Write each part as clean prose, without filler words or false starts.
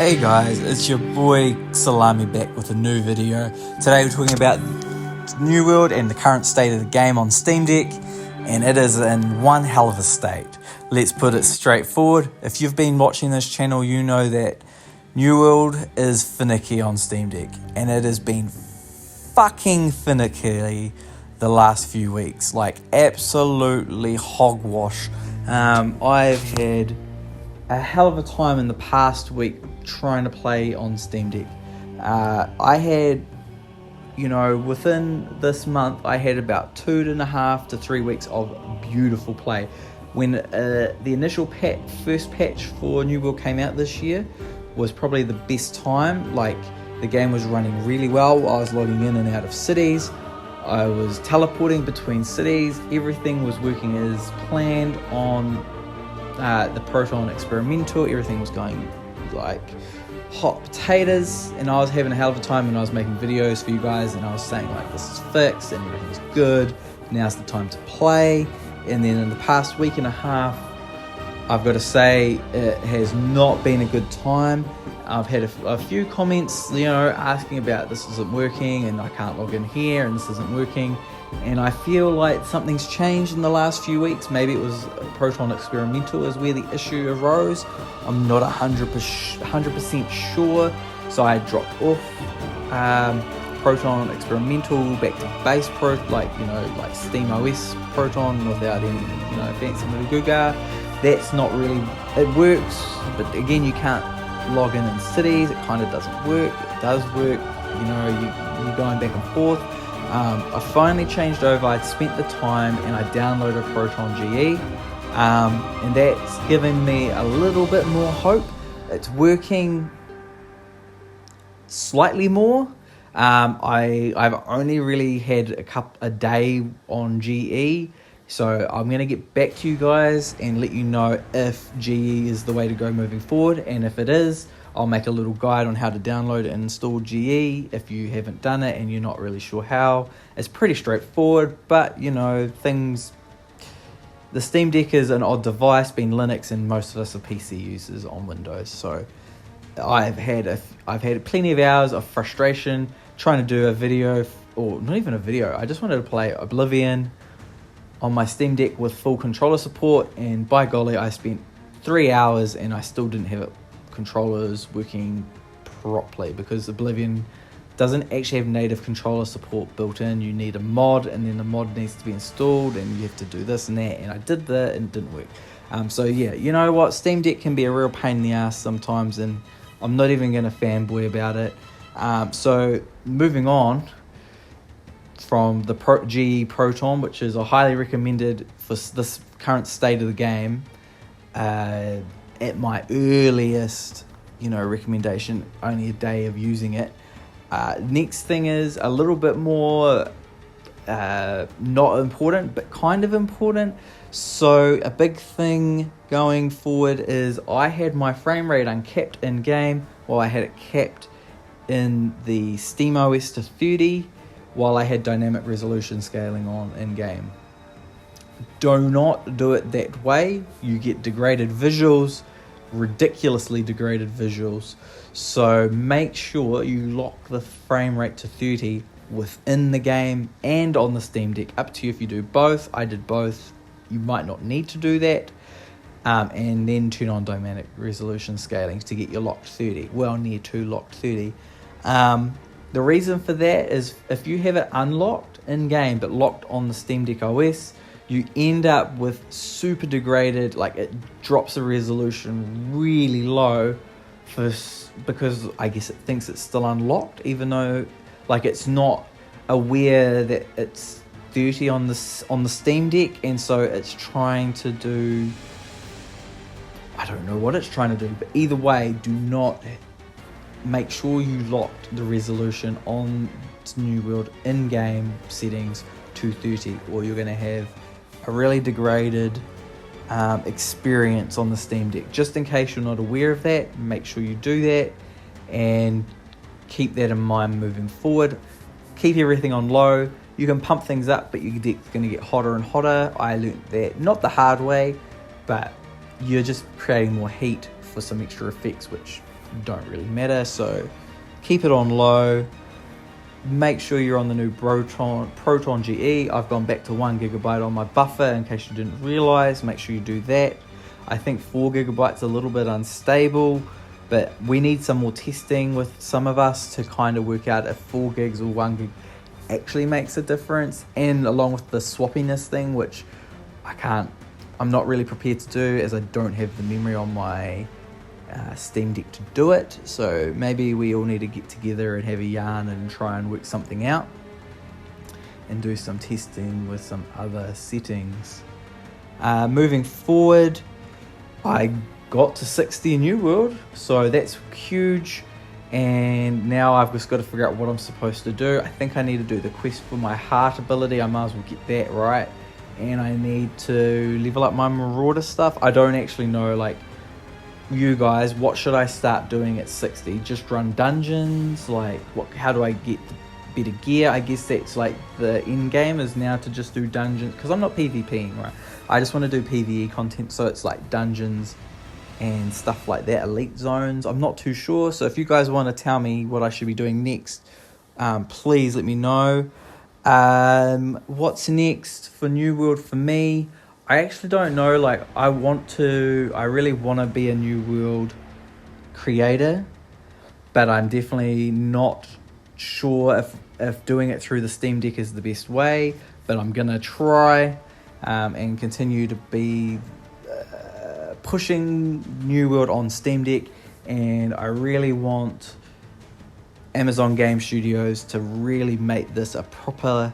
Hey guys, it's your boy Salami back with a new video. Today we're talking about New World and the current state of the game on Steam Deck, and it is in one hell of a state. Let's put it straightforward. If you've been watching this channel, you know that New World is finicky on Steam Deck, and it has been fucking finicky the last few weeks, like absolutely hogwash. I've had a hell of a time in the past week trying to play on Steam Deck. I had, within this month, I had about 2.5 to 3 weeks of beautiful play. When the initial first patch for New World came out this year was probably the best time. Like, the game was running really well. I was logging in and out of cities. I was teleporting between cities. Everything was working as planned on the Proton Experimental. Everything was going like hot potatoes, and I was having a hell of a time, and I was making videos for you guys, and I was saying like, this is fixed and everything's good, now's the time to play. And then in the past week and a half, I've got to say, it has not been a good time. I've had a few comments, asking about this isn't working, and I can't log in here, and this isn't working. And I feel like something's changed in the last few weeks. Maybe it was Proton Experimental is where the issue arose. I'm not 100% sure. So I dropped off Proton Experimental back to base like SteamOS Proton without any fancy little Google. That's not really, it works, but again, you can't log in cities. It kind of doesn't work. It does work, you're going back and forth. I finally changed over. I'd spent the time and I downloaded Proton GE, and that's given me a little bit more hope. It's working slightly more. I've only really had a day on GE, so I'm going to get back to you guys and let you know if GE is the way to go moving forward, and if it is, I'll make a little guide on how to download and install GE if you haven't done it and you're not really sure how. It's pretty straightforward, but the Steam Deck is an odd device, being Linux, and most of us are PC users on Windows. So I've had plenty of hours of frustration trying to do a video, or not even a video. I just wanted to play Oblivion on my Steam Deck with full controller support, and by golly, I spent 3 hours and I still didn't have it controllers working properly, because Oblivion doesn't actually have native controller support built in. You need a mod, and then the mod needs to be installed, and you have to do this and that, and I did that and it didn't work. So yeah, you know what, Steam Deck can be a real pain in the ass sometimes, and I'm not even going to fanboy about it. So moving on from the GE Proton, which is a highly recommended for this current state of the game, at my earliest, recommendation, only a day of using it. Next thing is a little bit more not important, but kind of important. So a big thing going forward is I had my frame rate uncapped in game, while I had it capped in the SteamOS to 30, while I had dynamic resolution scaling on in game. Do not do it that way. You get degraded visuals, ridiculously degraded visuals. So make sure you lock the frame rate to 30 within the game and on the Steam Deck. Up to you if you do both. I did both. You might not need to do that. And then turn on dynamic resolution scaling to get your locked 30. Well, near to locked 30. The reason for that is if you have it unlocked in game but locked on the Steam Deck OS, you end up with super degraded, like it drops the resolution really low because I guess it thinks it's still unlocked, even though like it's not aware that it's 30 on the Steam Deck, and so it's trying to do, I don't know what it's trying to do, but either way, do not make sure you locked the resolution on New World in-game settings to 30, or you're going to have a really degraded experience on the Steam Deck. Just in case you're not aware of that, make sure you do that and keep that in mind moving forward. Keep everything on low. You can pump things up, but your deck's going to get hotter and hotter. I learned that, not the hard way, but you're just creating more heat for some extra effects, which don't really matter. So keep it on low. Make sure you're on the new Proton GE. I've gone back to 1 gigabyte on my buffer in case you didn't realize. Make sure you do that. I think 4 gigabytes a little bit unstable, but we need some more testing with some of us to kind of work out if 4 gigs or 1 gig actually makes a difference. And along with the swappiness thing, which I'm not really prepared to do as I don't have the memory on my Steam Deck to do it. So maybe we all need to get together and have a yarn and try and work something out and do some testing with some other settings. Moving forward, I got to 60 in New World, so that's huge. And now I've just got to figure out what I'm supposed to do. I think I need to do the quest for my heart ability. I might as well get that right. And I need to level up my Marauder stuff. I don't actually know, like, you guys, what should I start doing at 60? Just run dungeons? Like, how do I get better gear? I guess that's like the end game is now to just do dungeons, because I'm not PvPing, right? I just want to do PvE content, so it's like dungeons and stuff like that, elite zones. I'm not too sure, so if you guys want to tell me what I should be doing next, please let me know. What's next for New World for me? I actually don't know. Like, I really want to be a New World creator, but I'm definitely not sure if doing it through the Steam Deck is the best way, but I'm gonna try and continue to be pushing New World on Steam Deck. And I really want Amazon Game Studios to really make this a proper,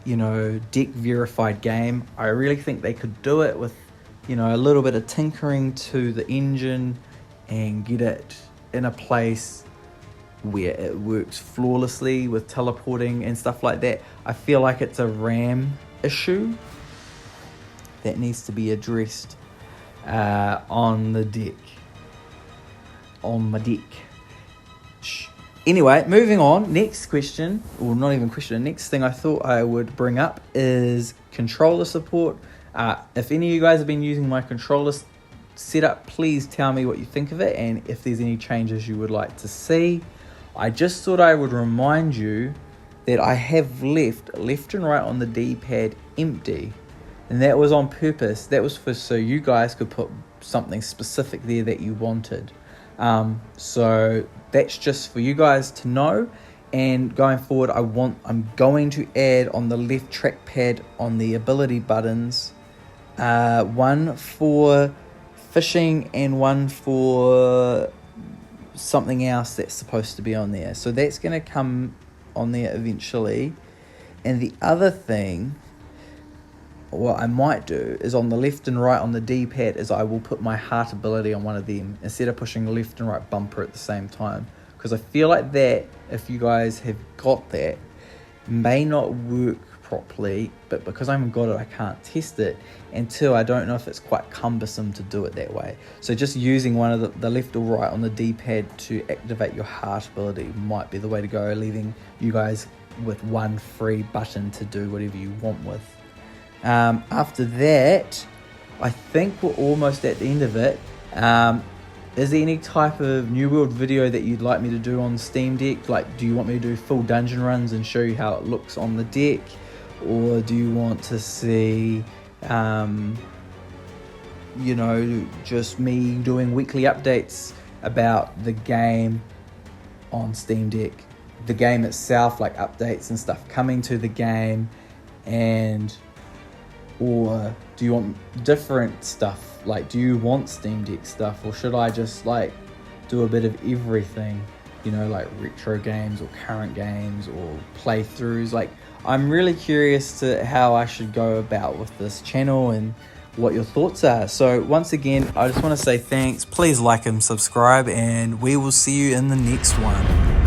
deck verified game. I really think they could do it with, a little bit of tinkering to the engine and get it in a place where it works flawlessly with teleporting and stuff like that. I feel like it's a RAM issue that needs to be addressed on the deck. On my deck. Anyway, moving on. Next question, or not even question, the next thing I thought I would bring up is controller support. If any of you guys have been using my controller setup, please tell me what you think of it and if there's any changes you would like to see. I just thought I would remind you that I have left and right on the D-pad empty, and that was on purpose. That was so you guys could put something specific there that you wanted. So that's just for you guys to know. And going forward, I'm going to add on the left trackpad on the ability buttons, one for fishing and one for something else that's supposed to be on there. So that's going to come on there eventually. And the other thing, what I might do is on the left and right on the D-pad is I will put my heart ability on one of them instead of pushing the left and right bumper at the same time, because I feel like that, if you guys have got that, may not work properly, but because I haven't got it, I can't test it. And two, I don't know if it's quite cumbersome to do it that way. So just using one of the left or right on the D-pad to activate your heart ability might be the way to go, leaving you guys with one free button to do whatever you want with. After that, I think we're almost at the end of it. Is there any type of New World video that you'd like me to do on Steam Deck? Like, do you want me to do full dungeon runs and show you how it looks on the deck? Or do you want to see, just me doing weekly updates about the game on Steam Deck? The game itself, like updates and stuff coming to the game, or do you want different stuff? Like, do you want Steam Deck stuff, or should I just like do a bit of everything? Like retro games or current games or playthroughs. Like, I'm really curious to how I should go about with this channel and what your thoughts are. So once again, I just want to say thanks. Please like and subscribe, and we will see you in the next one.